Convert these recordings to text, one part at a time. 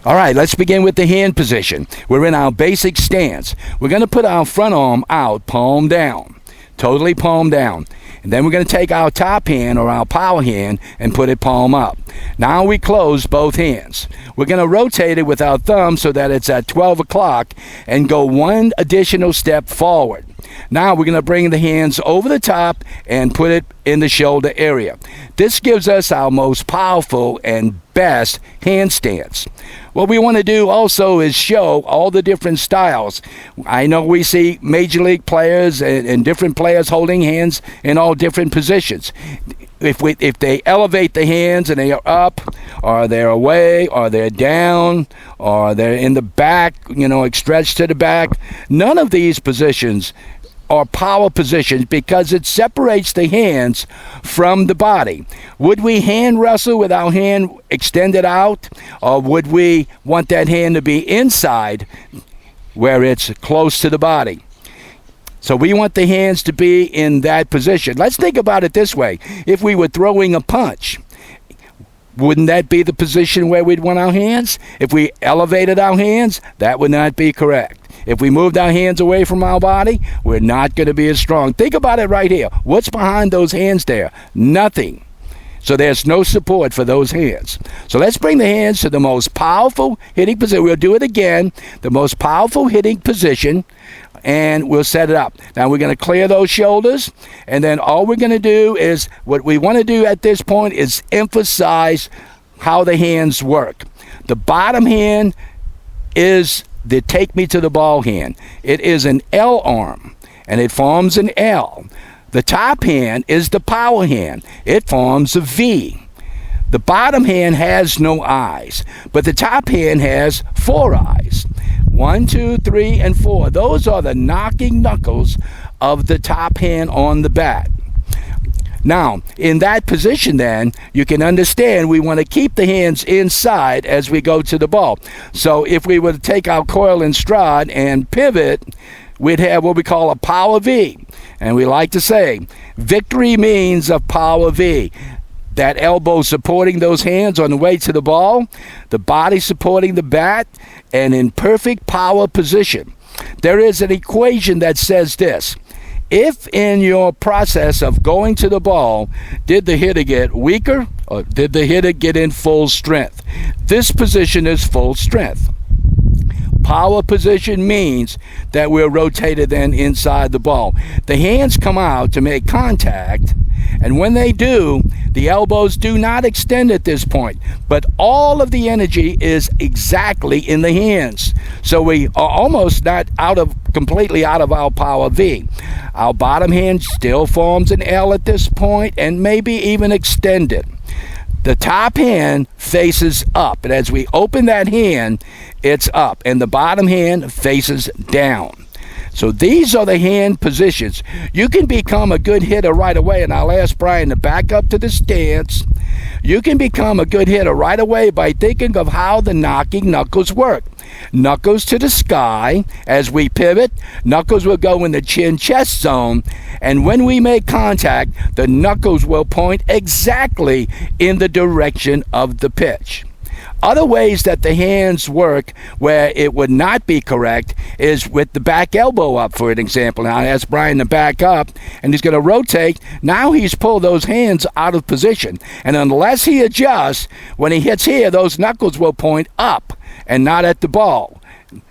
All right, let's begin with the hand position. We're in our basic stance. We're going to put our front arm out, palm down, totally palm down. And then we're going to take our top hand or our power hand and put it palm up. Now we close both hands. We're going to rotate it with our thumb so that it's at 12 o'clock and go one additional step forward. Now we're going to bring the hands over the top and put it in the shoulder area. This gives us our most powerful and best handstands. What we want to do also is show all the different styles. I know we see major league players and different players holding hands in all different positions. If they elevate the hands and they are up, or they're away, or they're down, or they're in the back, stretched to the back, none of these positions are power positions because it separates the hands from the body. Would we hand wrestle with our hand extended out, or would we want that hand to be inside where it's close to the body? So we want the hands to be in that position. Let's think about it this way. If we were throwing a punch, wouldn't that be the position where we'd want our hands? If we elevated our hands, that would not be correct. If we moved our hands away from our body, we're not going to be as strong. Think about it right here. What's behind those hands there? Nothing. So there's no support for those hands. So let's bring the hands to the most powerful hitting position. We'll do it again. The most powerful hitting position, and we'll set it up. Now we're going to clear those shoulders, and then all we're going to do is, what we want to do at this point is emphasize how the hands work. The bottom hand is the take me to the ball hand. It is an L arm, and it forms an L. The top hand is the power hand. It forms a V. The bottom hand has no eyes, but the top hand has 4 eyes. 1, 2, 3, and 4. Those are the knocking knuckles of the top hand on the bat. Now, in that position then, you can understand we want to keep the hands inside as we go to the ball. So if we were to take our coil and stride and pivot, we'd have what we call a power V. And we like to say, victory means a power V. That elbow supporting those hands on the way to the ball, the body supporting the bat, and in perfect power position. There is an equation that says this: if in your process of going to the ball, did the hitter get weaker or did the hitter get in full strength? This position is full strength. Power position means that we're rotated then inside the ball. The hands come out to make contact, and when they do, the elbows do not extend at this point, but all of the energy is exactly in the hands. So we are almost not completely out of our power V. Our bottom hand still forms an L at this point, and maybe even extended. The top hand faces up, and as we open that hand, it's up, and the bottom hand faces down. So these are the hand positions. You can become a good hitter right away, and I'll ask Brian to back up to the stance. You can become a good hitter right away by thinking of how the knocking knuckles work. Knuckles to the sky. As we pivot, knuckles will go in the chin-chest zone, and when we make contact, the knuckles will point exactly in the direction of the pitch. Other ways that the hands work where it would not be correct is with the back elbow up, for an example. Now I ask Brian to back up, and he's going to rotate. Now he's pulled those hands out of position, and unless he adjusts, when he hits here, those knuckles will point up and not at the ball.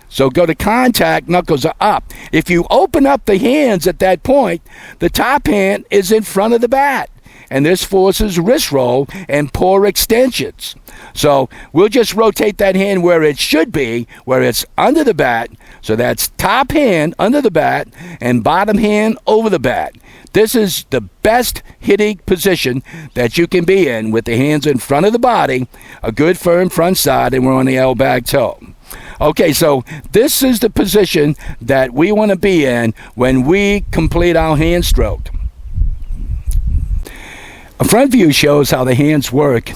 So go to contact, knuckles are up. If you open up the hands at that point, the top hand is in front of the bat, and this forces wrist roll and poor extensions. So we'll just rotate that hand where it should be, where it's under the bat. So that's top hand under the bat and bottom hand over the bat. This is the best hitting position that you can be in, with the hands in front of the body, a good firm front side, and we're on the L-back toe. Okay, so this is the position that we want to be in when we complete our hand stroke. A front view shows how the hands work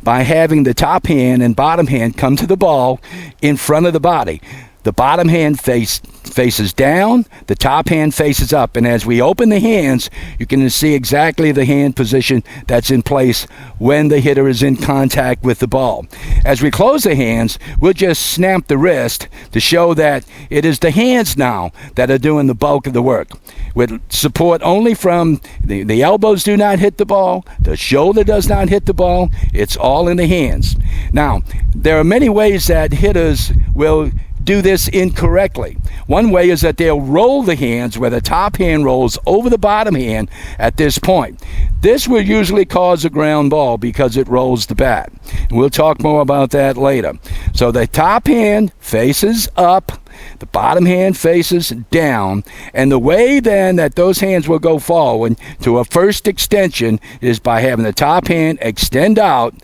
by having the top hand and bottom hand come to the ball in front of the body. The bottom hand faces down, the top hand faces up. And as we open the hands, you can see exactly the hand position that's in place when the hitter is in contact with the ball. As we close the hands, we'll just snap the wrist to show that it is the hands now that are doing the bulk of the work. With support only from the elbows do not hit the ball, the shoulder does not hit the ball, it's all in the hands. Now, there are many ways that hitters will do this incorrectly. One way is that they'll roll the hands where the top hand rolls over the bottom hand at this point. This will usually cause a ground ball because it rolls the bat. And we'll talk more about that later. So the top hand faces up, the bottom hand faces down, and the way then that those hands will go forward to a first extension is by having the top hand extend out,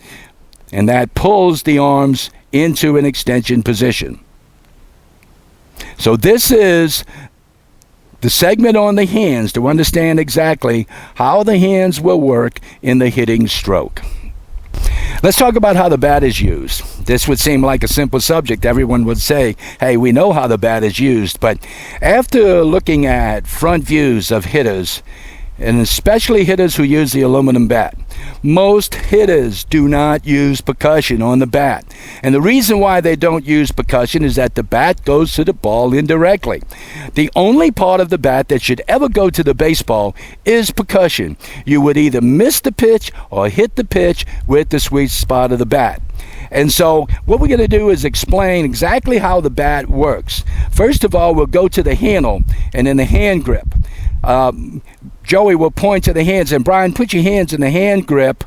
and that pulls the arms into an extension position. So this is the segment on the hands to understand exactly how the hands will work in the hitting stroke. Let's talk about how the bat is used. This would seem like a simple subject. Everyone would say, hey, we know how the bat is used. But after looking at front views of hitters, and especially hitters who use the aluminum bat, most hitters do not use percussion on the bat. And the reason why they don't use percussion is that the bat goes to the ball indirectly. The only part of the bat that should ever go to the baseball is percussion. You would either miss the pitch or hit the pitch with the sweet spot of the bat. And so what we're going to do is explain exactly how the bat works. First of all, we'll go to the handle and then the hand grip. Joey will point to the hands, and Brian, put your hands in the hand grip,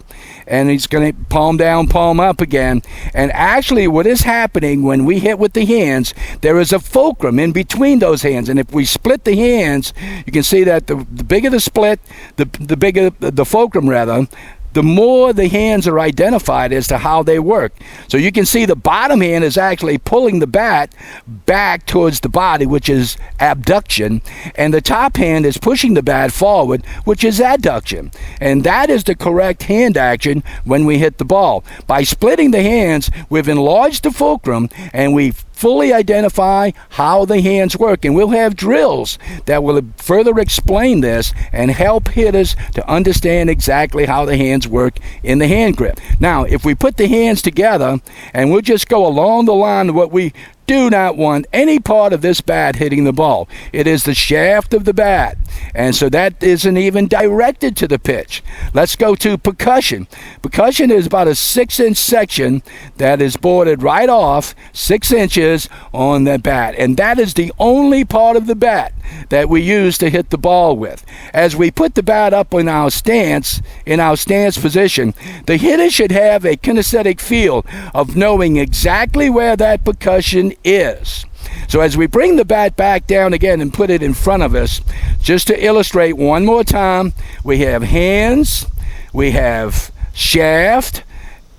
and he's going to palm down, palm up again. And actually what is happening when we hit with the hands, there is a fulcrum in between those hands. And if we split the hands, you can see that the bigger the split, the bigger the fulcrum rather, the more the hands are identified as to how they work. So you can see the bottom hand is actually pulling the bat back towards the body, which is abduction, and the top hand is pushing the bat forward, which is adduction. And that is the correct hand action when we hit the ball. By splitting the hands, we've enlarged the fulcrum, and we've fully identify how the hands work, and we'll have drills that will further explain this and help hitters to understand exactly how the hands work in the hand grip. Now, if we put the hands together, and we'll just go along the line of what we do not want any part of this bat hitting the ball. It is the shaft of the bat, and so that isn't even directed to the pitch. Let's go to percussion. Percussion is about a 6-inch section that is boarded right off 6 inches on the bat, and that is the only part of the bat that we use to hit the ball with. As we put the bat up in our stance position, the hitter should have a kinesthetic feel of knowing exactly where that percussion is. So as we bring the bat back down again and put it in front of us, just to illustrate one more time, we have hands, we have shaft,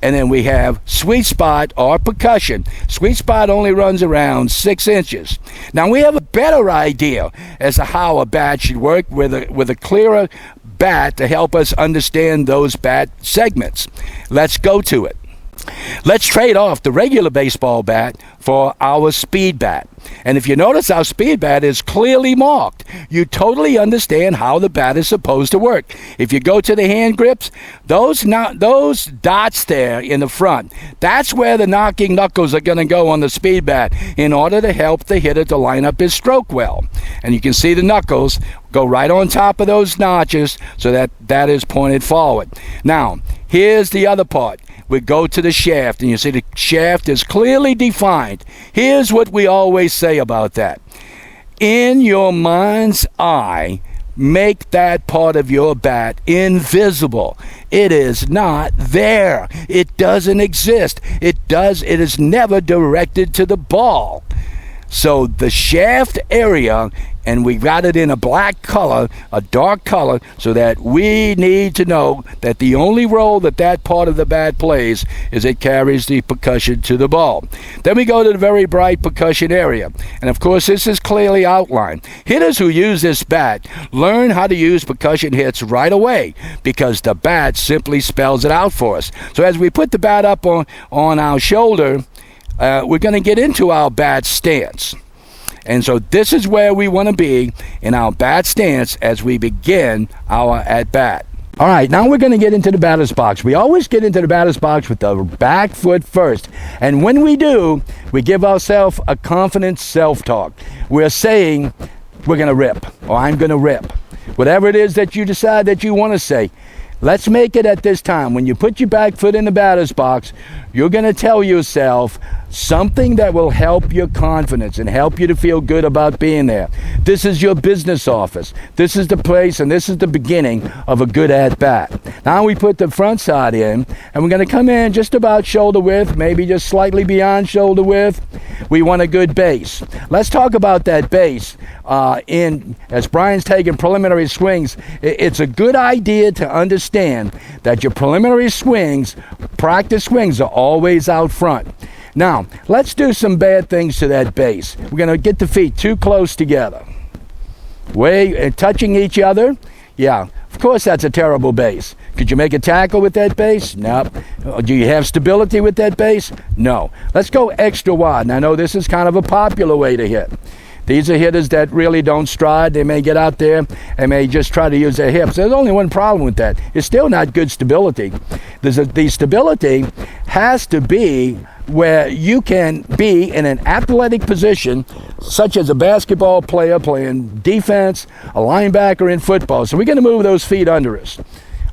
and then we have sweet spot or percussion. Sweet spot only runs around 6 inches. Now we have a better idea as to how a bat should work with a clearer bat to help us understand those bat segments. Let's go to it. Let's trade off the regular baseball bat for our speed bat. And if you notice, our speed bat is clearly marked. You totally understand how the bat is supposed to work. If you go to the hand grips, those dots there in the front, that's where the knocking knuckles are going to go on the speed bat in order to help the hitter to line up his stroke well. And you can see the knuckles go right on top of those notches so that is pointed forward. Now, here's the other part. We go to the shaft, and you see the shaft is clearly defined. Here's what we always say about that. In your mind's eye, make that part of your bat invisible. It is not there. It doesn't exist. It is never directed to the ball. So the shaft area, and we got it in a black color, a dark color, so that we need to know that the only role that part of the bat plays is it carries the percussion to the ball. Then we go to the very bright percussion area. And of course, this is clearly outlined. Hitters who use this bat learn how to use percussion hits right away because the bat simply spells it out for us. So as we put the bat up on our shoulder, we're going to get into our bat stance. And so this is where we want to be in our bat stance as we begin our at-bat. All right, now we're going to get into the batter's box. We always get into the batter's box with the back foot first. And when we do, we give ourselves a confident self-talk. We're saying, we're going to rip, or I'm going to rip. Whatever it is that you decide that you want to say, let's make it at this time. When you put your back foot in the batter's box, you're going to tell yourself something that will help your confidence and help you to feel good about being there. This is your business office. This is the place, and this is the beginning of a good at-bat. Now we put the front side in, and we're going to come in just about shoulder width, maybe just slightly beyond shoulder width. We want a good base. Let's talk about that base. As Brian's taking preliminary swings, it's a good idea to understand that your preliminary swings, practice swings, are always out front. Now, let's do some bad things to that base. We're going to get the feet too close together. Touching each other. Yeah, of course that's a terrible base. Could you make a tackle with that base? No. Do you have stability with that base? No. Let's go extra wide. And I know this is kind of a popular way to hit. These are hitters that really don't stride. They may get out there and may just try to use their hips. There's only one problem with that. It's still not good stability. The stability has to be where you can be in an athletic position, such as a basketball player playing defense, a linebacker in football. So we're going to move those feet under us.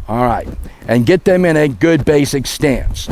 All right, and get them in a good basic stance.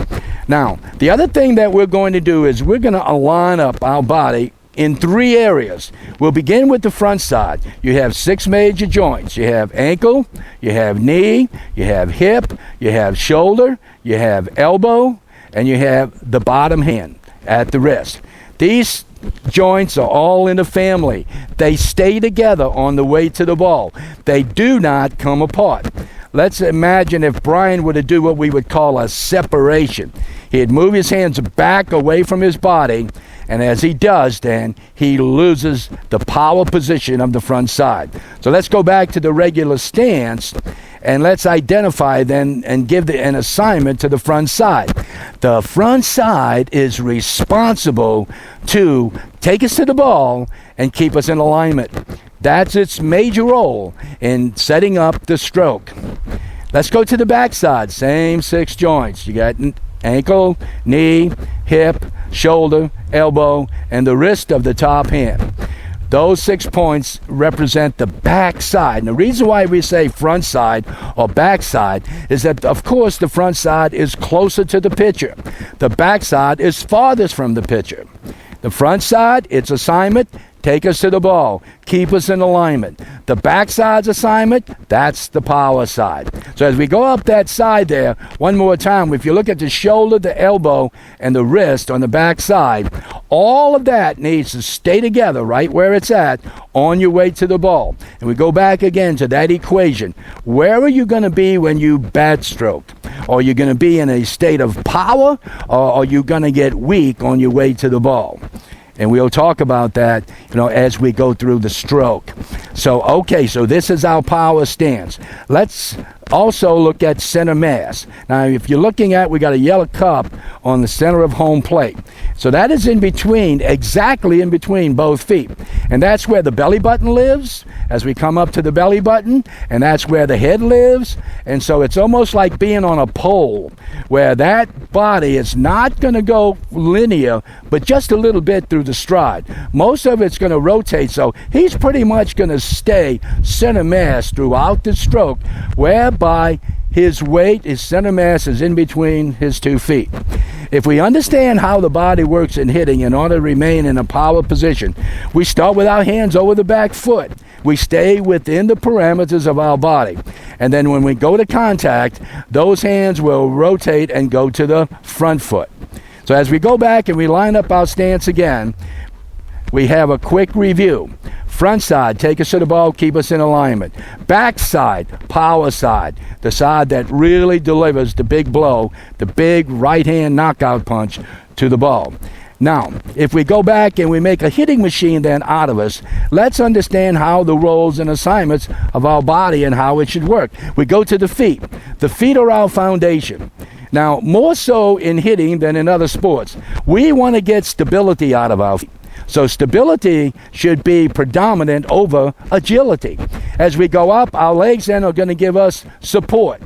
Now, the other thing that we're going to do is we're going to align up our body in 3 areas. We'll begin with the front side. You have 6 major joints. You have ankle, you have knee, you have hip, you have shoulder, you have elbow, and you have the bottom hand at the wrist. These joints are all in a family. They stay together on the way to the ball. They do not come apart. Let's imagine if Brian were to do what we would call a separation. He'd move his hands back away from his body, and as he does, then he loses the power position of the front side. So let's go back to the regular stance, and let's identify then and give an assignment to the front side. The front side is responsible to take us to the ball and keep us in alignment. That's its major role in setting up the stroke. Let's go to the backside. Same 6 joints. You got ankle, knee, hip, shoulder, elbow, and the wrist of the top hand. Those 6 points represent the back side. And the reason why we say front side or back side is that, of course, the front side is closer to the pitcher. The back side is farthest from the pitcher. The front side, its assignment, take us to the ball, keep us in alignment. The backside's assignment, that's the power side. So as we go up that side there, one more time, if you look at the shoulder, the elbow, and the wrist on the backside, all of that needs to stay together right where it's at on your way to the ball. And we go back again to that equation. Where are you going to be when you bat stroke? Are you going to be in a state of power, or are you going to get weak on your way to the ball? And we'll talk about that, as we go through the stroke. So this is our power stance. Let's also look at center mass. Now, if you're looking at, we got a yellow cup on the center of home plate. So that is exactly in between both feet. And that's where the belly button lives as we come up to the belly button, and that's where the head lives. And so it's almost like being on a pole where that body is not going to go linear, but just a little bit through the stride. Most of it's going to rotate, so he's pretty much going to stay center mass throughout the stroke, whereby his weight, his center mass, is in between his 2 feet. If we understand how the body works in hitting in order to remain in a power position, we start with our hands over the back foot. We stay within the parameters of our body. And then when we go to contact, those hands will rotate and go to the front foot. So as we go back and we line up our stance again, we have a quick review. Front side, take us to the ball, keep us in alignment. Back side, power side, the side that really delivers the big blow, the big right-hand knockout punch to the ball. Now, if we go back and we make a hitting machine then out of us, let's understand how the roles and assignments of our body and how it should work. We go to the feet. The feet are our foundation. Now, more so in hitting than in other sports, we want to get stability out of our feet. So stability should be predominant over agility. As we go up, our legs then are going to give us support.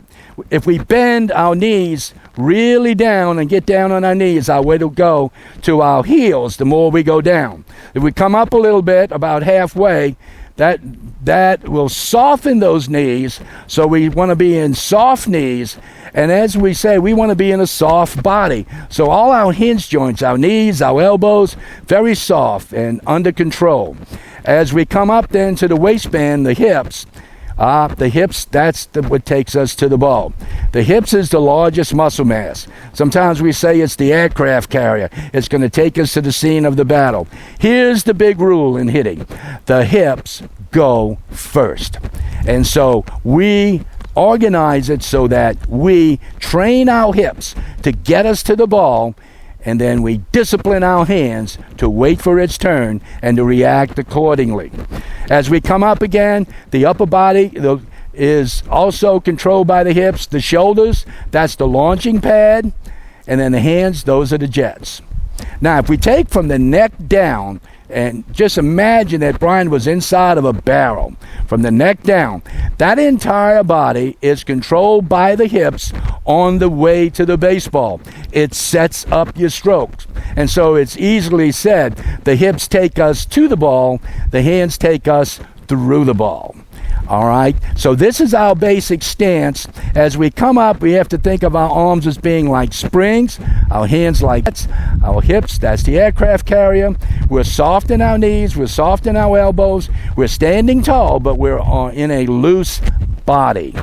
If we bend our knees really down and get down on our knees, our way to go to our heels the more we go down. If we come up a little bit, about halfway, that will soften those knees. So we want to be in soft knees. And as we say, we want to be in a soft body. So all our hinge joints, our knees, our elbows, very soft and under control. As we come up then to the waistband, the hips, that's what takes us to the ball. The hips is the largest muscle mass. Sometimes we say it's the aircraft carrier. It's going to take us to the scene of the battle. Here's the big rule in hitting. The hips go first. And so we organize it so that we train our hips to get us to the ball, and then we discipline our hands to wait for its turn and to react accordingly. As we come up again, the upper body is also controlled by the hips. The shoulders, that's the launching pad. And then the hands, those are the jets. Now, if we take from the neck down, and just imagine that Brian was inside of a barrel. From the neck down, that entire body is controlled by the hips on the way to the baseball. It sets up your strokes. And so it's easily said, the hips take us to the ball, the hands take us through the ball. All right, so this is our basic stance. As we come up, we have to think of our arms as being like springs, our hands like our hips, that's the aircraft carrier. We're soft in our knees, we're soft in our elbows, we're standing tall, but we're in a loose body.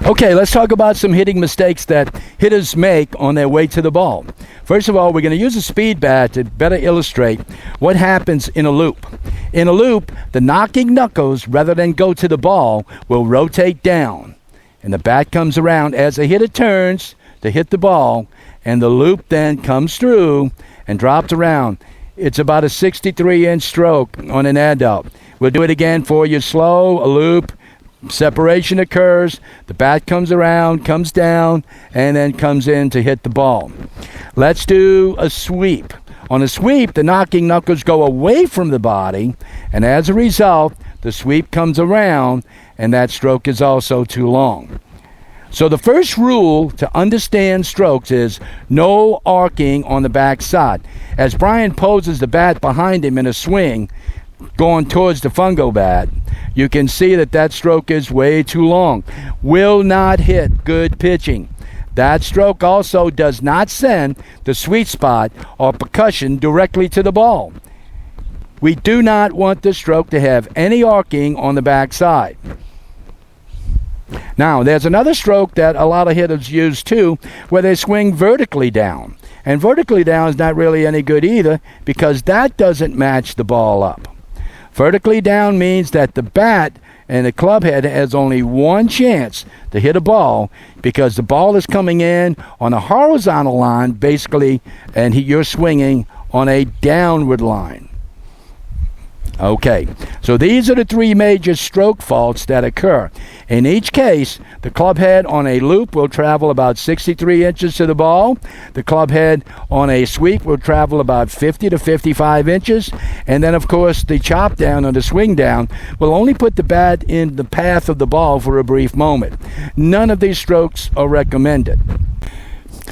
Okay, let's talk about some hitting mistakes that hitters make on their way to the ball. First of all, we're going to use a speed bat to better illustrate what happens in a loop. In a loop, the knocking knuckles, rather than go to the ball, will rotate down. And the bat comes around as the hitter turns to hit the ball, and the loop then comes through and drops around. It's about a 63-inch stroke on an adult. We'll do it again for you slow, a loop. Separation occurs, the bat comes around, comes down, and then comes in to hit the ball. Let's do a sweep. On a sweep, the knocking knuckles go away from the body, and as a result, the sweep comes around, and that stroke is also too long. So the first rule to understand strokes is no arcing on the back side. As Brian poses the bat behind him in a swing, going towards the fungo bat, you can see that stroke is way too long. Will not hit good pitching. That stroke also does not send the sweet spot or percussion directly to the ball. We do not want the stroke to have any arcing on the backside. Now, there's another stroke that a lot of hitters use too, where they swing vertically down. And vertically down is not really any good either, because that doesn't match the ball up. Vertically down means that the bat and the club head has only one chance to hit a ball, because the ball is coming in on a horizontal line, basically, and you're swinging on a downward line. Okay, so these are the three major stroke faults that occur. In each case, the club head on a loop will travel about 63 inches to the ball. The club head on a sweep will travel about 50 to 55 inches. And then, of course, the chop down or the swing down will only put the bat in the path of the ball for a brief moment. None of these strokes are recommended.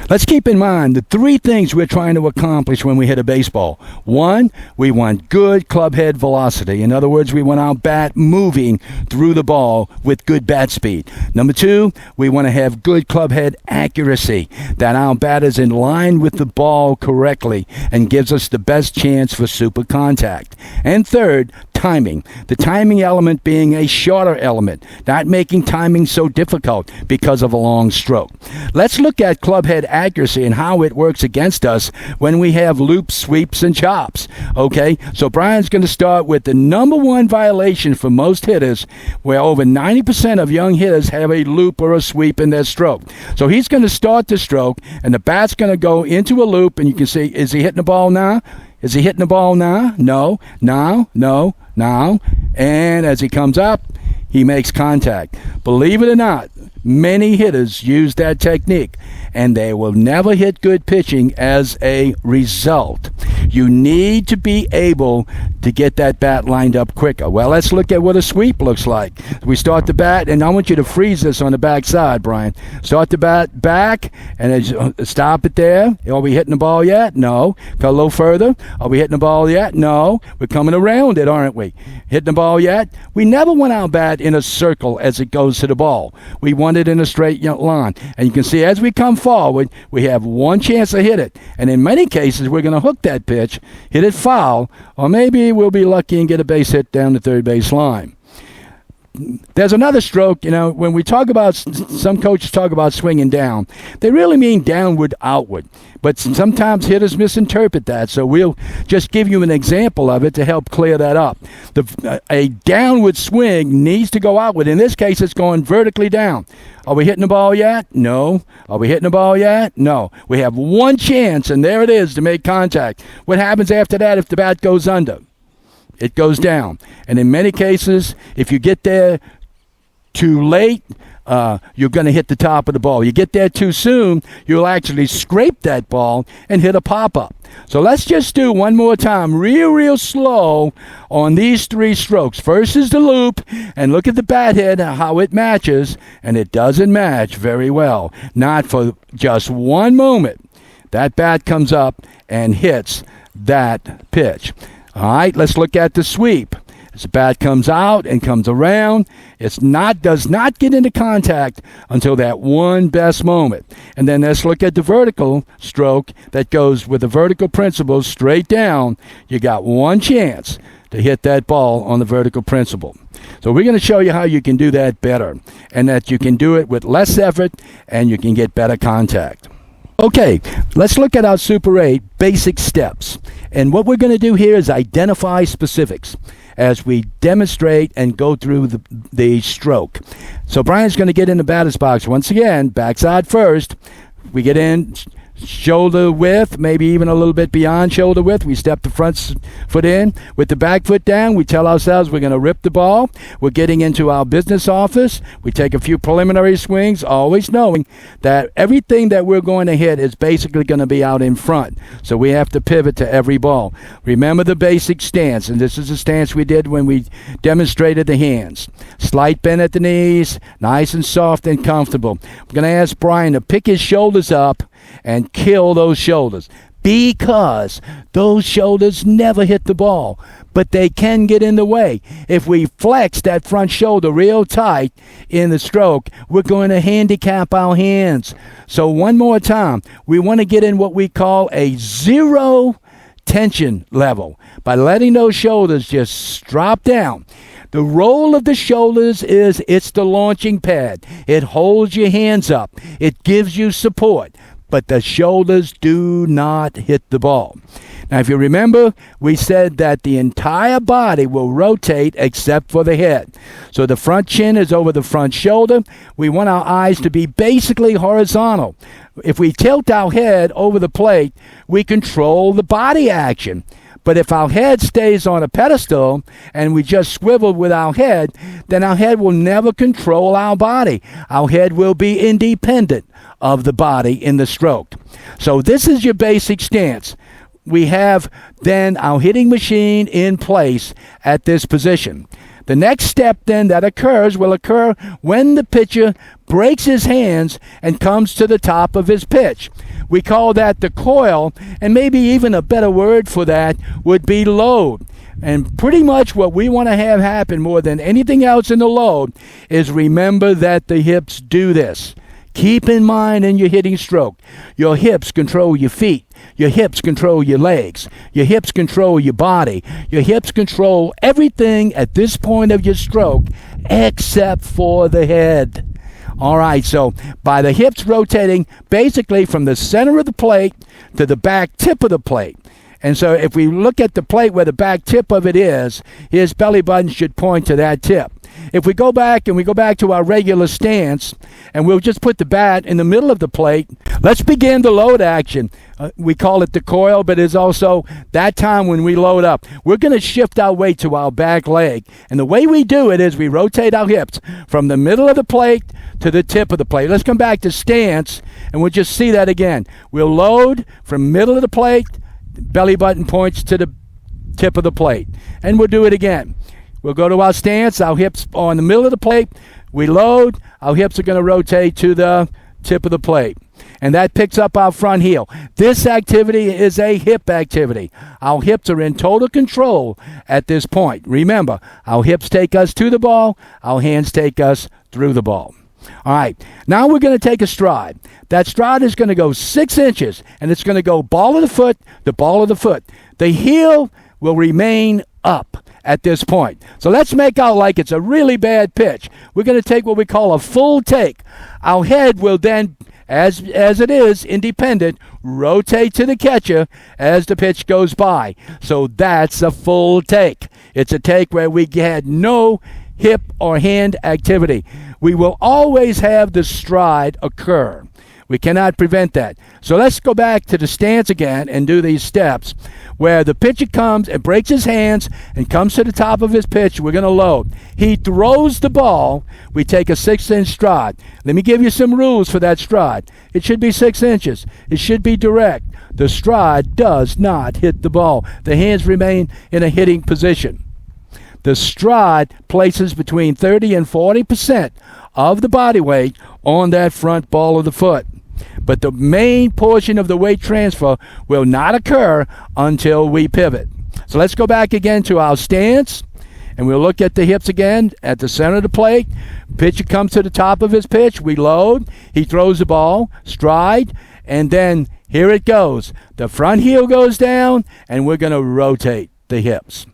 Let's keep in mind the three things we're trying to accomplish when we hit a baseball. One, we want good club head velocity. In other words, we want our bat moving through the ball with good bat speed. Number two, we want to have good club head accuracy, that our bat is in line with the ball correctly and gives us the best chance for super contact. And third, timing. The timing element being a shorter element, not making timing so difficult because of a long stroke. Let's look at club head accuracy and how it works against us when we have loops, sweeps, and chops. Okay, so Brian's going to start with the number one violation for most hitters, where over 90% of young hitters have a loop or a sweep in their stroke. So he's going to start the stroke, and the bat's going to go into a loop, and you can see, is he hitting the ball now? Is he hitting the ball now? No. Now? No. Now. And as he comes up, he makes contact. Believe it or not, Many hitters use that technique, and they will never hit good pitching as a result. You need to be able to get that bat lined up quicker. Well, let's look at what a sweep looks like. We start the bat, and I want you to freeze this on the back side, Brian. Start the bat back, and stop it there. Are we hitting the ball yet? No. Go a little further. Are we hitting the ball yet? No. We're coming around it, aren't we? Hitting the ball yet? We never want our bat in a circle as it goes to the ball. We want it in a straight line. And you can see as we come forward, we have one chance to hit it. And in many cases, we're going to hook that pitch, hit it foul, or maybe we'll be lucky and get a base hit down the third base line. There's another stroke, when we talk about, some coaches talk about swinging down, they really mean downward, outward. But sometimes hitters misinterpret that, so we'll just give you an example of it to help clear that up. A downward swing needs to go outward. In this case, it's going vertically down. Are we hitting the ball yet? No. Are we hitting the ball yet? No. We have one chance, and there it is, to make contact. What happens after that if the bat goes under? It goes down. And in many cases, if you get there too late, you're going to hit the top of the ball. You get there too soon, you'll actually scrape that ball and hit a pop-up. So let's just do one more time, real slow on these three strokes. First is the loop, and look at the bat head, how it matches, and it doesn't match very well. Not for just one moment. That bat comes up and hits that pitch. All right, let's look at the sweep. As the bat comes out and comes around, does not get into contact until that one best moment. And then let's look at the vertical stroke that goes with the vertical principle straight down. You got one chance to hit that ball on the vertical principle. So we're going to show you how you can do that better, and that you can do it with less effort and you can get better contact. Okay, let's look at our Super 8 basic steps. And what we're going to do here is identify specifics as we demonstrate and go through the stroke. So Brian's going to get in the batter's box once again, backside first. We get in shoulder width, maybe even a little bit beyond shoulder width. We step the front foot in. With the back foot down, we tell ourselves we're going to rip the ball. We're getting into our business office. We take a few preliminary swings, always knowing that everything that we're going to hit is basically going to be out in front. So we have to pivot to every ball. Remember the basic stance, and this is the stance we did when we demonstrated the hands. Slight bend at the knees, nice and soft and comfortable. I'm going to ask Brian to pick his shoulders up and kill those shoulders, because those shoulders never hit the ball, but they can get in the way. If we flex that front shoulder real tight in the stroke, we're going to handicap our hands. So one more time, we want to get in what we call a zero tension level by letting those shoulders just drop down. The role of the shoulders is it's the launching pad. It holds your hands up. It gives you support. But the shoulders do not hit the ball. Now, if you remember, we said that the entire body will rotate except for the head. So the front chin is over the front shoulder. We want our eyes to be basically horizontal. If we tilt our head over the plate, we control the body action. But if our head stays on a pedestal and we just swivel with our head, then our head will never control our body. Our head will be independent of the body in the stroke. So this is your basic stance. We have then our hitting machine in place at this position. The next step then that will occur when the pitcher breaks his hands and comes to the top of his pitch. We call that the coil, and maybe even a better word for that would be load. And pretty much what we want to have happen more than anything else in the load is remember that the hips do this. Keep in mind in your hitting stroke, your hips control your feet. Your hips control your legs. Your hips control your body. Your hips control everything at this point of your stroke except for the head. All right, so by the hips rotating basically from the center of the plate to the back tip of the plate. And so if we look at the plate where the back tip of it is, his belly button should point to that tip. If we go back to our regular stance, and we'll just put the bat in the middle of the plate, let's begin the load action. We call it the coil, but it's also that time when we load up. We're going to shift our weight to our back leg. And the way we do it is we rotate our hips from the middle of the plate to the tip of the plate. Let's come back to stance, and we'll just see that again. We'll load from middle of the plate, belly button points to the tip of the plate. And we'll do it again. We'll go to our stance. Our hips are in the middle of the plate. We load. Our hips are going to rotate to the tip of the plate. And that picks up our front heel. This activity is a hip activity. Our hips are in total control at this point. Remember, our hips take us to the ball. Our hands take us through the ball. All right, now we're going to take a stride. That stride is going to go 6 inches, and it's going to go ball of the foot to ball of the foot. The heel will remain up at this point. So let's make out like it's a really bad pitch. We're going to take what we call a full take. Our head will then, as it is independent, rotate to the catcher as the pitch goes by. So that's a full take. It's a take where we had no hip or hand activity. We will always have the stride occur. We cannot prevent that. So let's go back to the stance again and do these steps where the pitcher comes and breaks his hands and comes to the top of his pitch. We're going to load. He throws the ball. We take a 6-inch stride. Let me give you some rules for that stride. It should be 6 inches. It should be direct. The stride does not hit the ball. The hands remain in a hitting position. The stride places between 30 and 40% of the body weight on that front ball of the foot. But the main portion of the weight transfer will not occur until we pivot. So let's go back again to our stance, and we'll look at the hips again at the center of the plate. Pitcher comes to the top of his pitch. We load. He throws the ball, stride, and then here it goes. The front heel goes down, and we're going to rotate the hips.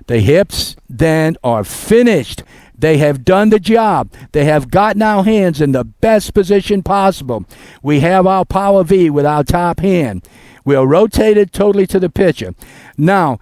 The hips then are finished. They have done the job. They have gotten our hands in the best position possible. We have our power V with our top hand. We'll rotate it totally to the pitcher. Now,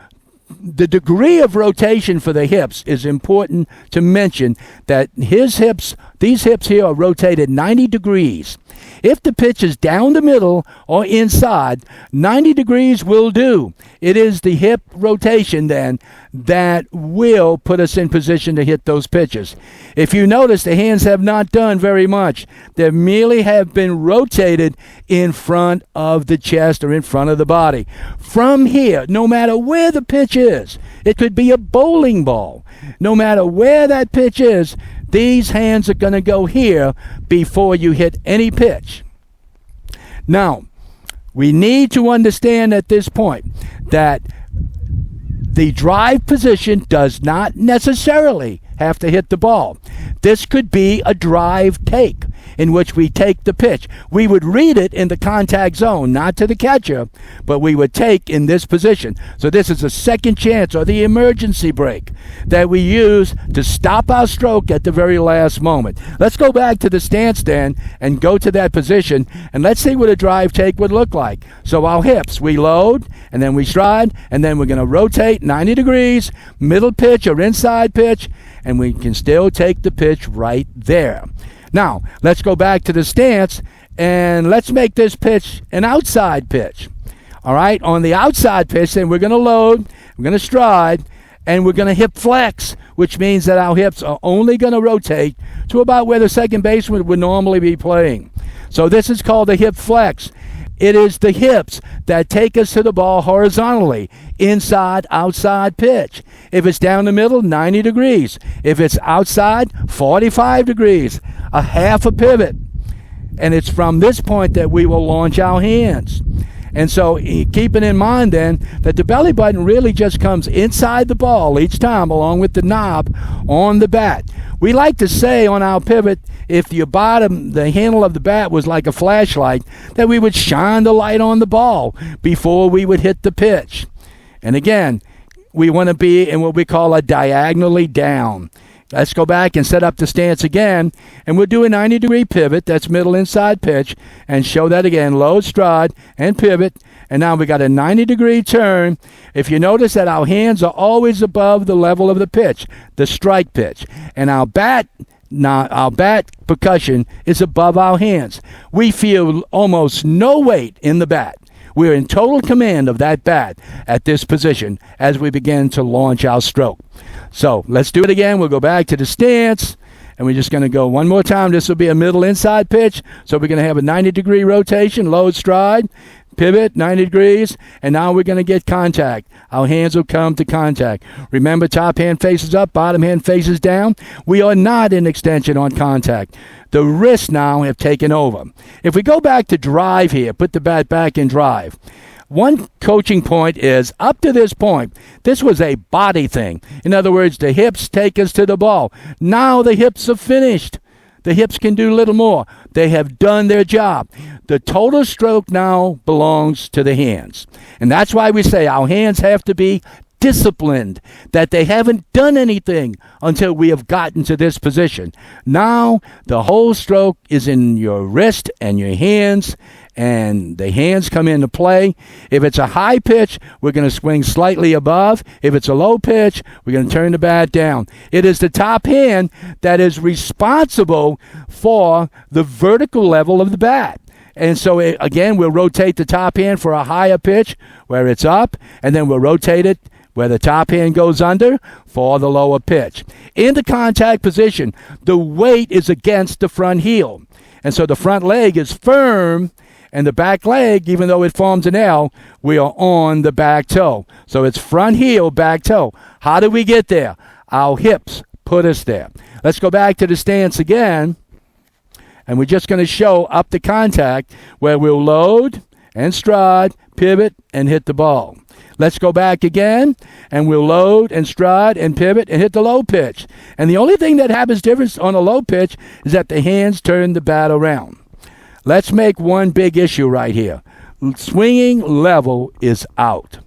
the degree of rotation for the hips is important to mention that these hips here are rotated 90 degrees. If the pitch is down the middle or inside, 90 degrees will do. It is the hip rotation then that will put us in position to hit those pitches. If you notice, the hands have not done very much. They merely have been rotated in front of the chest or in front of the body. From here, no matter where the pitch is, it could be a bowling ball. No matter where that pitch is, these hands are going to go here before you hit any pitch. Now, we need to understand at this point that the drive position does not necessarily have to hit the ball. This could be a drive take in which we take the pitch. We would read it in the contact zone, not to the catcher, but we would take in this position. So this is a second chance or the emergency break that we use to stop our stroke at the very last moment. Let's go back to the stance then and go to that position, and let's see what a drive take would look like. So our hips, we load, and then we stride, and then we're going to rotate 90 degrees, middle pitch or inside pitch, and we can still take the pitch right there. Now, let's go back to the stance, and let's make this pitch an outside pitch. All right, on the outside pitch, then we're going to load, we're going to stride, and we're going to hip flex, which means that our hips are only going to rotate to about where the second baseman would normally be playing. So this is called a hip flex. It is the hips that take us to the ball horizontally, inside, outside pitch. If it's down the middle, 90 degrees. If it's outside, 45 degrees, a half a pivot. And it's from this point that we will launch our hands. And so keeping in mind then that the belly button really just comes inside the ball each time along with the knob on the bat. We like to say on our pivot, if the handle of the bat was like a flashlight, that we would shine the light on the ball before we would hit the pitch. And again, we want to be in what we call a diagonally down. Let's go back and set up the stance again, and we'll do a 90-degree pivot. That's middle inside pitch, and show that again. Load, stride, and pivot, And now we got a 90-degree turn. If you notice that our hands are always above the level of the pitch, the strike pitch. And our bat percussion is above our hands. We feel almost no weight in the bat. We're in total command of that bat at this position as we begin to launch our stroke. So let's do it again. We'll go back to the stance. And we're just going to go one more time. This will be a middle inside pitch. So we're going to have a 90-degree rotation, low stride, pivot, 90 degrees. And now we're going to get contact. Our hands will come to contact. Remember, top hand faces up, bottom hand faces down. We are not in extension on contact. The wrists now have taken over. If we go back to drive here, put the bat back in drive. One coaching point is, up to this point, this was a body thing. In other words, the hips take us to the ball. Now the hips are finished. The hips can do little more. They have done their job. The total stroke now belongs to the hands. And that's why we say our hands have to be disciplined, that they haven't done anything until we have gotten to this position. Now the whole stroke is in your wrist and your hands, and the hands come into play. If it's a high pitch, we're going to swing slightly above. If it's a low pitch, we're going to turn the bat down. It is the top hand that is responsible for the vertical level of the bat. And so, again, we'll rotate the top hand for a higher pitch where it's up, and then we'll rotate it where the top hand goes under for the lower pitch. In the contact position, the weight is against the front heel. And so the front leg is firm, and the back leg, even though it forms an L, we are on the back toe. So it's front heel, back toe. How do we get there? Our hips put us there. Let's go back to the stance again. And we're just going to show up the contact where we'll load and stride, pivot, and hit the ball. Let's go back again, and we'll load and stride and pivot and hit the low pitch. And the only thing that happens different on a low pitch is that the hands turn the bat around. Let's make one big issue right here. Swinging level is out.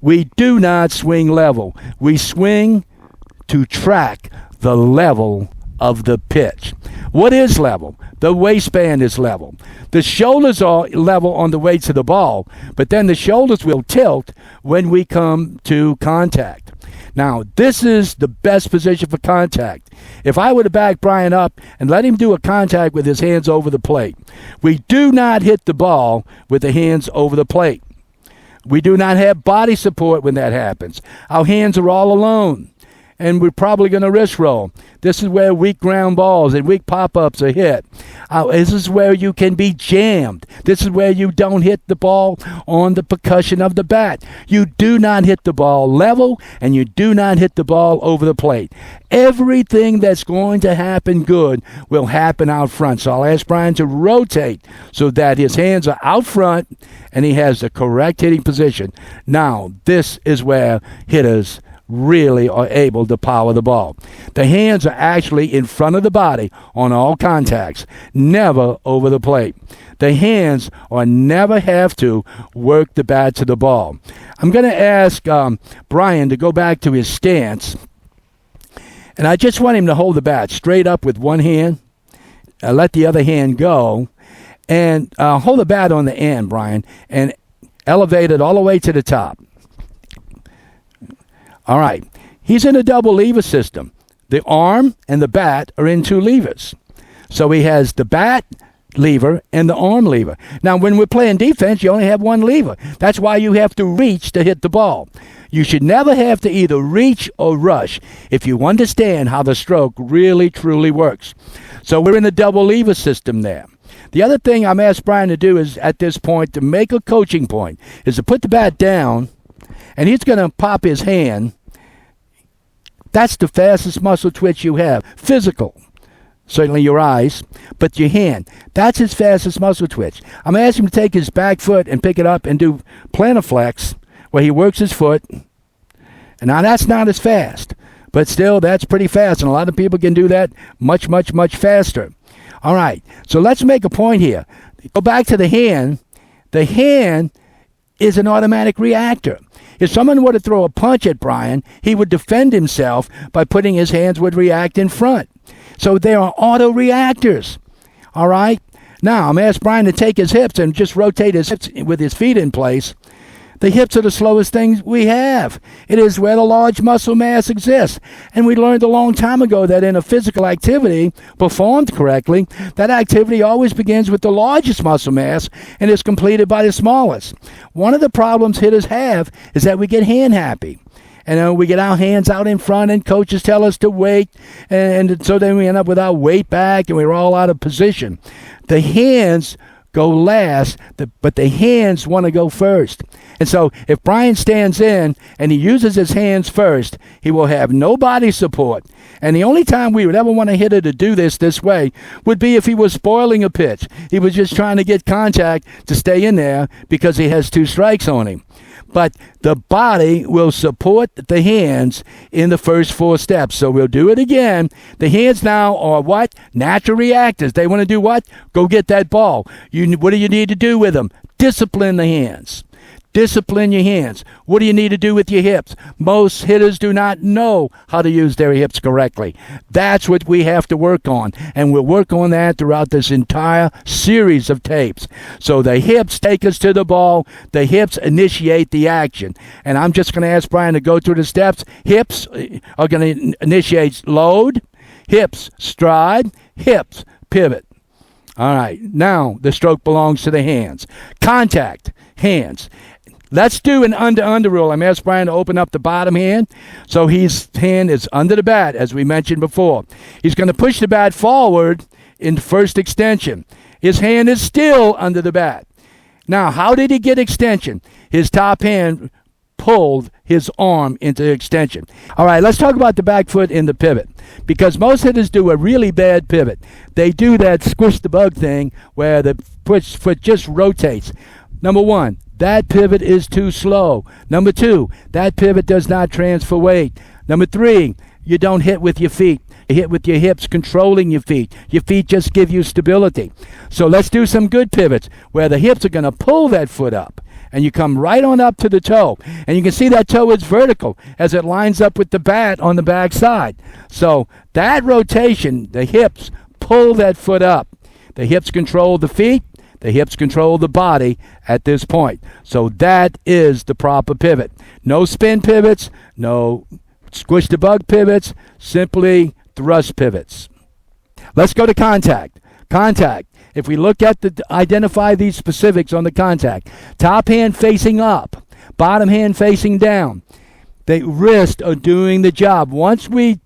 We do not swing level. We swing to track the level of the pitch. What is level? The waistband is level. The shoulders are level on the way to the ball, but then the shoulders will tilt when we come to contact. Now, this is the best position for contact. If I were to back Brian up and let him do a contact with his hands over the plate, we do not hit the ball with the hands over the plate. We do not have body support when that happens. Our hands are all alone. And we're probably going to wrist roll. This is where weak ground balls and weak pop-ups are hit. This is where you can be jammed. This is where you don't hit the ball on the percussion of the bat. You do not hit the ball level, and you do not hit the ball over the plate. Everything that's going to happen good will happen out front. So I'll ask Brian to rotate so that his hands are out front and he has the correct hitting position. Now, this is where hitters really are able to power the ball. The hands are actually in front of the body on all contacts, never over the plate. The hands are never have to work the bat to the ball. I'm going to ask Brian to go back to his stance, and I just want him to hold the bat straight up with one hand, let the other hand go, and hold the bat on the end, Brian, and elevate it all the way to the top. All right. He's in a double lever system. The arm and the bat are in two levers. So he has the bat lever and the arm lever. Now, when we're playing defense, you only have one lever. That's why you have to reach to hit the ball. You should never have to either reach or rush if you understand how the stroke really, truly works. So we're in a double lever system there. The other thing I'm asked Brian to do is, at this point, to make a coaching point, is to put the bat down, and he's going to pop his hand. That's the fastest muscle twitch you have. Physical. Certainly your eyes, but your hand. That's his fastest muscle twitch. I'm asking him to take his back foot and pick it up and do plantar flex, where he works his foot. And now that's not as fast, but still that's pretty fast, and a lot of people can do that much, much, much faster. All right, so let's make a point here. Go back to the hand. The hand is an automatic reactor. If someone were to throw a punch at Brian, he would defend himself by putting his hands would react in front. So they are auto reactors. All right? Now, I'm asking Brian to take his hips and just rotate his hips with his feet in place. The hips are the slowest things we have. It is where the large muscle mass exists. And we learned a long time ago that in a physical activity, performed correctly, that activity always begins with the largest muscle mass and is completed by the smallest. One of the problems hitters have is that we get hand happy. And we get our hands out in front, and coaches tell us to wait, and so then we end up with our weight back, and we're all out of position. The hands go last, but the hands want to go first. And so if Brian stands in and he uses his hands first, he will have no body support. And the only time we would ever want a hitter to do this way would be if he was spoiling a pitch. He was just trying to get contact to stay in there because he has 2 strikes on him. But the body will support the hands in the first 4 steps. So we'll do it again. The hands now are what? Natural reactors. They want to do what? Go get that ball. What do you need to do with them? Discipline the hands. Discipline your hands. What do you need to do with your hips? Most hitters do not know how to use their hips correctly. That's what we have to work on, and we'll work on that throughout this entire series of tapes. So the hips take us to the ball. The hips initiate the action. And I'm just going to ask Brian to go through the steps. Hips are going to initiate load, hips stride, hips pivot. All right, now the stroke belongs to the hands. Contact, hands. Let's do an under rule. I'm asking Brian to open up the bottom hand. So his hand is under the bat, as we mentioned before. He's going to push the bat forward in first extension. His hand is still under the bat. Now, how did he get extension? His top hand pulled his arm into extension. All right, let's talk about the back foot in the pivot, because most hitters do a really bad pivot. They do that squish the bug thing where the foot just rotates. Number 1, that pivot is too slow. Number 2, that pivot does not transfer weight. Number 3, you don't hit with your feet. You hit with your hips, controlling your feet. Your feet just give you stability. So let's do some good pivots where the hips are going to pull that foot up, and you come right on up to the toe. And you can see that toe is vertical as it lines up with the bat on the back side. So that rotation, the hips pull that foot up. The hips control the feet. The hips control the body at this point. So that is the proper pivot. No spin pivots, no squish the bug pivots, simply thrust pivots. Let's go to contact. Contact. If we look at identify these specifics on the contact, top hand facing up, bottom hand facing down. The wrists are doing the job. Once we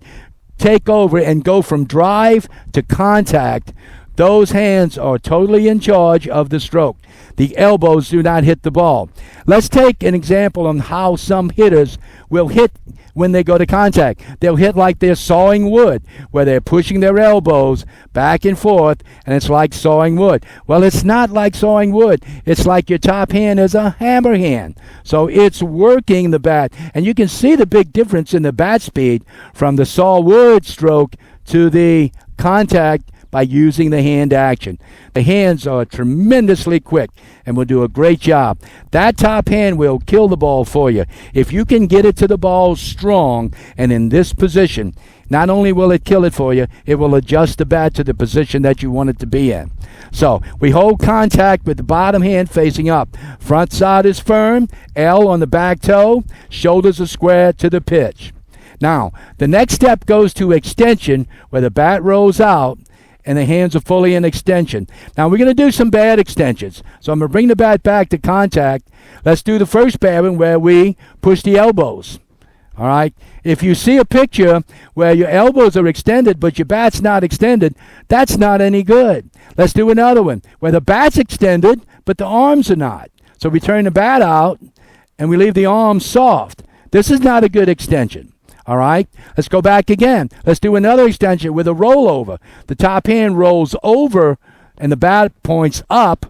take over and go from drive to contact, those hands are totally in charge of the stroke. The elbows do not hit the ball. Let's take an example on how some hitters will hit when they go to contact. They'll hit like they're sawing wood, where they're pushing their elbows back and forth, and it's like sawing wood. Well, it's not like sawing wood. It's like your top hand is a hammer hand. So it's working the bat. And you can see the big difference in the bat speed from the saw wood stroke to the contact by using the hand action. The hands are tremendously quick and will do a great job. That top hand will kill the ball for you. If you can get it to the ball strong and in this position, not only will it kill it for you, it will adjust the bat to the position that you want it to be in. So we hold contact with the bottom hand facing up. Front side is firm, L on the back toe, shoulders are square to the pitch. Now, the next step goes to extension, where the bat rolls out and the hands are fully in extension. Now, we're going to do some bad extensions. So I'm going to bring the bat back to contact. Let's do the first bad one where we push the elbows. All right? If you see a picture where your elbows are extended but your bat's not extended, that's not any good. Let's do another one where the bat's extended but the arms are not. So we turn the bat out and we leave the arms soft. This is not a good extension. All right, let's go back again. Let's do another extension with a rollover. The top hand rolls over and the bat points up,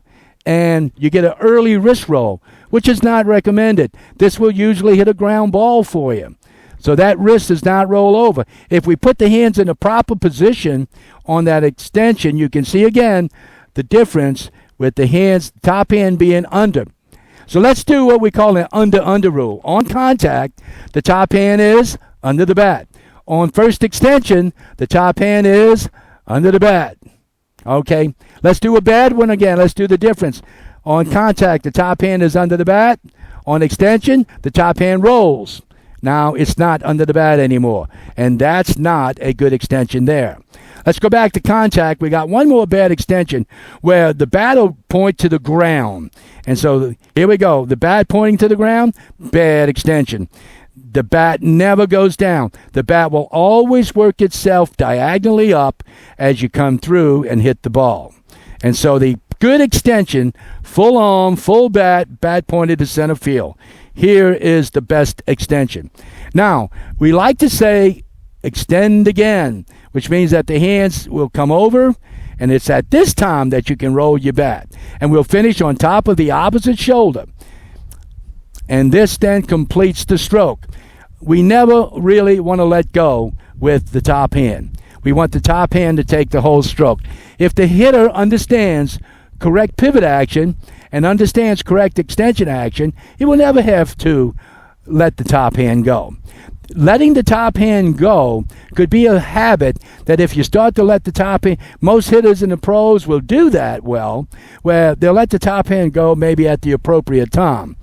and you get an early wrist roll, which is not recommended. This will usually hit a ground ball for you. So that wrist does not roll over. If we put the hands in a proper position on that extension, you can see again the difference with the hands, top hand being under. So let's do what we call an under rule. On contact, the top hand is under the bat. On first extension, the top hand is under the bat. Okay, Let's do a bad one again. Let's do the difference. On contact, the top hand is under the bat. On extension, the top hand rolls. Now it's not under the bat anymore, and that's not a good extension there. Let's go back to contact. We got one more bad extension where the bat will point to the ground. And so here we go. The bat pointing to the ground, bad extension. The bat never goes down. The bat will always work itself diagonally up as you come through and hit the ball. And so the good extension, full arm, full bat, bat pointed to center field. Here is the best extension. Now, we like to say extend again, which means that the hands will come over, and it's at this time that you can roll your bat. And we'll finish on top of the opposite shoulder. And this then completes the stroke. We never really want to let go with the top hand. We want the top hand to take the whole stroke. If the hitter understands correct pivot action and understands correct extension action, he will never have to let the top hand go. Letting the top hand go could be a habit that if you start to let the top hand, most hitters in the pros will do that well, where they'll let the top hand go maybe at the appropriate time.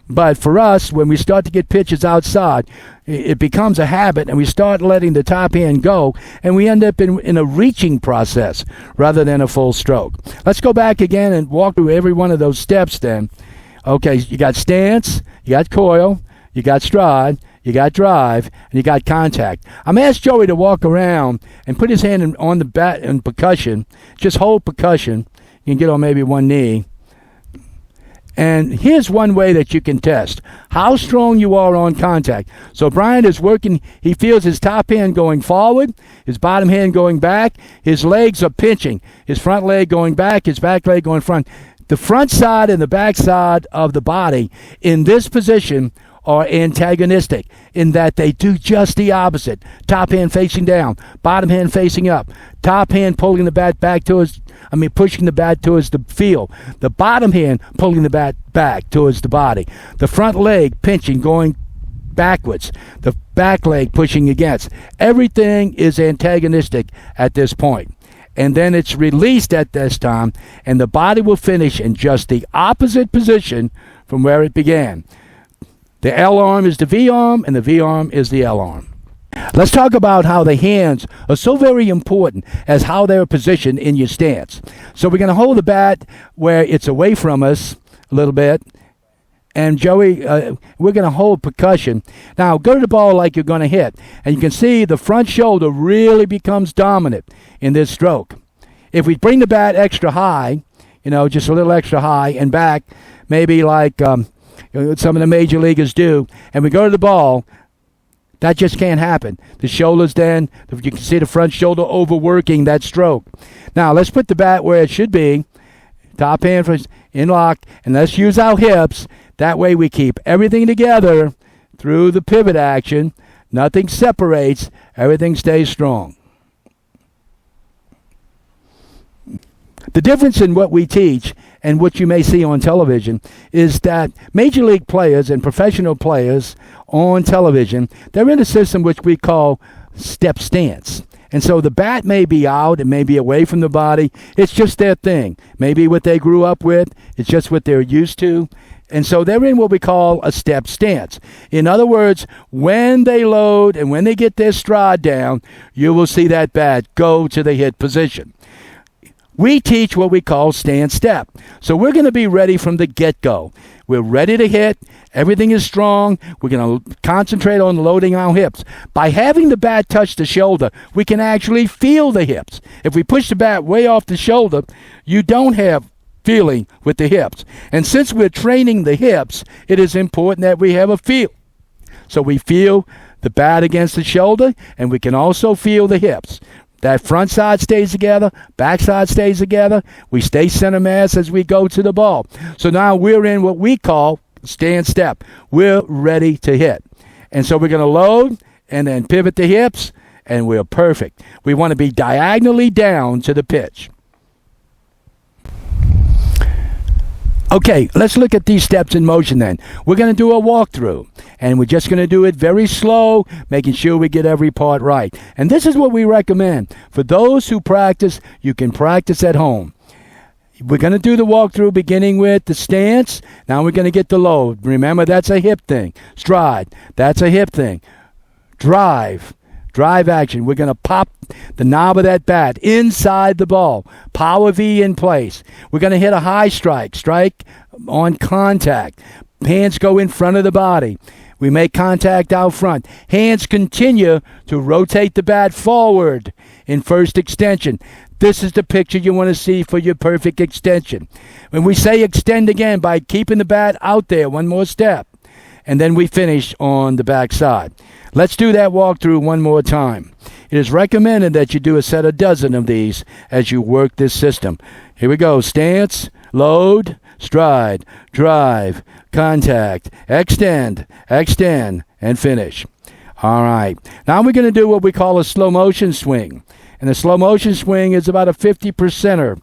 But for us, when we start to get pitches outside, it becomes a habit, and we start letting the top hand go, and we end up in a reaching process rather than a full stroke. Let's go back again and walk through every one of those steps then. Okay, you got stance, you got coil, you got stride, you got drive, and you got contact. I'm asked Joey to walk around and put his hand on the bat in percussion. Just hold percussion. You can get on maybe one knee. And here's one way that you can test how strong you are on contact. So Brian is working, he feels his top hand going forward, his bottom hand going back, his legs are pinching, his front leg going back, his back leg going front. The front side and the back side of the body in this position are antagonistic in that they do just the opposite. Top hand facing down, bottom hand facing up, top hand pulling the bat back towards, pushing the bat towards the field. The bottom hand pulling the bat back towards the body. The front leg pinching, going backwards. The back leg pushing against. Everything is antagonistic at this point. And then it's released at this time, and the body will finish in just the opposite position from where it began. The L arm is the V arm, and the V arm is the L arm. Let's talk about how the hands are so very important as how they're positioned in your stance. So we're going to hold the bat where it's away from us a little bit. And Joey, we're going to hold percussion. Now, go to the ball like you're going to hit. And you can see the front shoulder really becomes dominant in this stroke. If we bring the bat extra high, just a little extra high and back, maybe like some of the major leaguers do, and we go to the ball, that just can't happen. The shoulders then, you can see the front shoulder overworking that stroke. Now, let's put the bat where it should be. Top hand in lock, and let's use our hips. That way we keep everything together through the pivot action. Nothing separates. Everything stays strong. The difference in what we teach and what you may see on television is that major league players and professional players on television, they're in a system which we call step stance. And so the bat may be out, it may be away from the body. It's just their thing. Maybe what they grew up with. It's just what they're used to. And so they're in what we call a step stance. In other words, when they load and when they get their stride down, you will see that bat go to the hit position. We teach what we call stand step. So we're going to be ready from the get-go. We're ready to hit. Everything is strong. We're going to concentrate on loading our hips. By having the bat touch the shoulder, we can actually feel the hips. If we push the bat way off the shoulder, you don't have feeling with the hips. And since we're training the hips, it is important that we have a feel. So we feel the bat against the shoulder, and we can also feel the hips. That front side stays together, back side stays together. We stay center mass as we go to the ball. So now we're in what we call stand step. We're ready to hit. And so we're going to load and then pivot the hips, and we're perfect. We want to be diagonally down to the pitch. Okay, let's look at these steps in motion then. We're going to do a walkthrough, and we're just going to do it very slow, making sure we get every part right. And this is what we recommend. For those who practice, you can practice at home. We're going to do the walkthrough beginning with the stance. Now we're going to get the load. Remember, that's a hip thing. Stride, that's a hip thing. Drive action. We're going to pop the knob of that bat inside the ball. Power V in place. We're going to hit a high strike on contact. Hands go in front of the body. We make contact out front. Hands continue to rotate the bat forward in first extension. This is the picture you want to see for your perfect extension. When we say extend again, by keeping the bat out there one more step, and then we finish on the back side. Let's do that walkthrough one more time. It is recommended that you do a set of dozen of these as you work this system. Here we go. Stance, load, stride, drive, contact, extend, and finish. All right. Now we're going to do what we call a slow motion swing. And the slow motion swing is about a 50%er.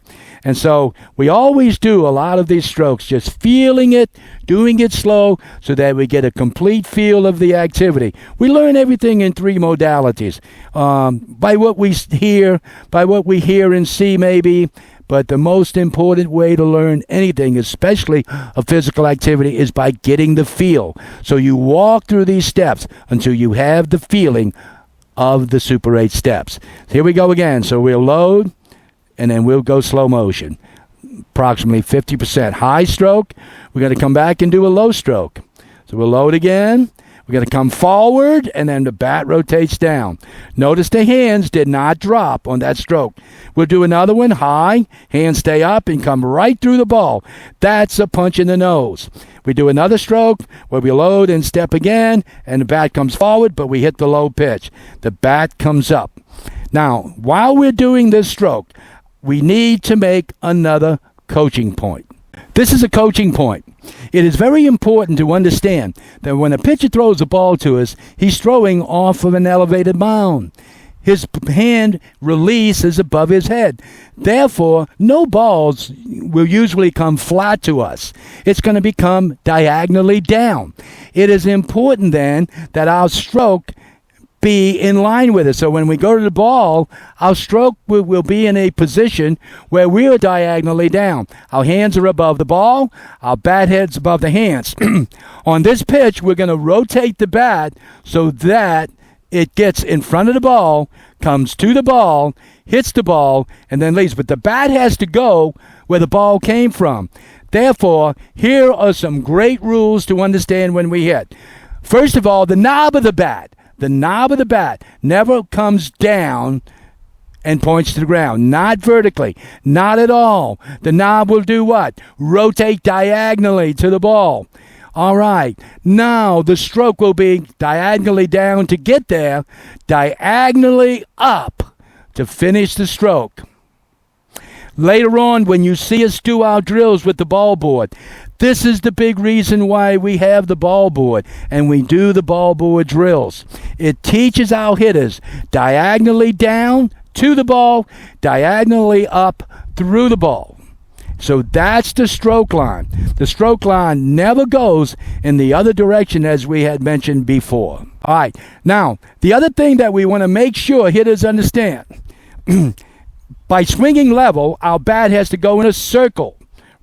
And so we always do a lot of these strokes, just feeling it, doing it slow, so that we get a complete feel of the activity. We learn everything in three modalities. By what we hear and see maybe, but the most important way to learn anything, especially a physical activity, is by getting the feel. So you walk through these steps until you have the feeling of the Super 8 steps. Here we go again. So we'll load, and then we'll go slow motion. Approximately 50%. High stroke, we're going to come back and do a low stroke. So we'll load again. We're going to come forward, and then the bat rotates down. Notice the hands did not drop on that stroke. We'll do another one, high. Hands stay up and come right through the ball. That's a punch in the nose. We do another stroke where we load and step again, and the bat comes forward, but we hit the low pitch. The bat comes up. Now, while we're doing this stroke, we need to make another coaching point. This is a coaching point. It is very important to understand that when a pitcher throws a ball to us, he's throwing off of an elevated mound. His hand release is above his head. Therefore, no balls will usually come flat to us. It's going to become diagonally down. It is important then that our stroke be in line with it. So when we go to the ball, our stroke will be in a position where we are diagonally down. Our hands are above the ball. Our bat head's above the hands. On this pitch, we're going to rotate the bat so that it gets in front of the ball, comes to the ball, hits the ball, and then leaves. But the bat has to go where the ball came from. Therefore, here are some great rules to understand when we hit. First of all, the knob of the bat. The knob of the bat never comes down and points to the ground. Not vertically. Not at all. The knob will do what? Rotate diagonally to the ball. All right. Now the stroke will be diagonally down to get there, diagonally up to finish the stroke. Later on, when you see us do our drills with the ball board, this is the big reason why we have the ball board and we do the ball board drills. It teaches our hitters diagonally down to the ball, diagonally up through the ball. So that's the stroke line. The stroke line never goes in the other direction, as we had mentioned before. All right. Now, the other thing that we want to make sure hitters understand, by swinging level, our bat has to go in a circle.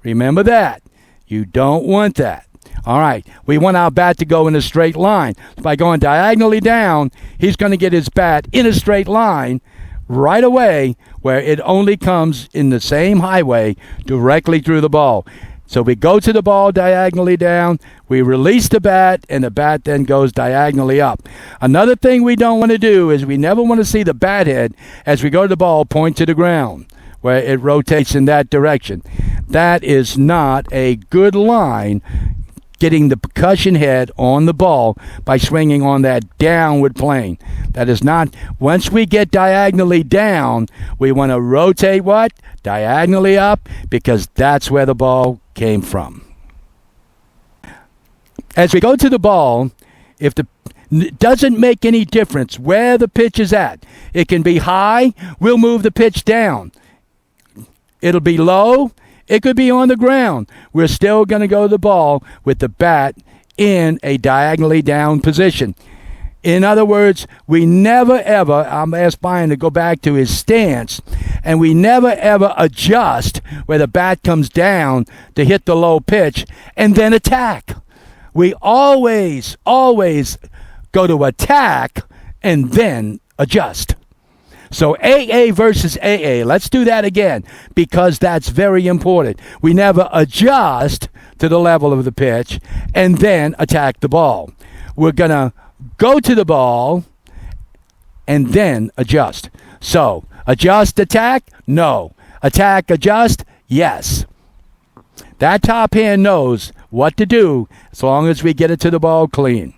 Remember that. You don't want that. All right. We want our bat to go in a straight line. By going diagonally down, he's going to get his bat in a straight line right away, where it only comes in the same highway directly through the ball. So we go to the ball diagonally down, we release the bat, and the bat then goes diagonally up. Another thing we don't want to do is we never want to see the bat head as we go to the ball point to the ground, where it rotates in that direction. That is not a good line, getting the percussion head on the ball by swinging on that downward plane. That is not. Once we get diagonally down, we want to rotate what? Diagonally up, because that's where the ball came from. As we go to the ball, it doesn't make any difference where the pitch is at. It can be high, we'll move the pitch down. It'll be low, it could be on the ground. We're still going to go to the ball with the bat in a diagonally down position. In other words, we never ever, I'm asked Brian to go back to his stance, and we never ever adjust where the bat comes down to hit the low pitch and then attack. We always go to attack and then adjust. So AA versus AA, let's do that again because that's very important. We never adjust to the level of the pitch and then attack the ball. We're going to go to the ball and then adjust. So, adjust, attack? No. Attack, adjust? Yes. That top hand knows what to do as long as we get it to the ball clean.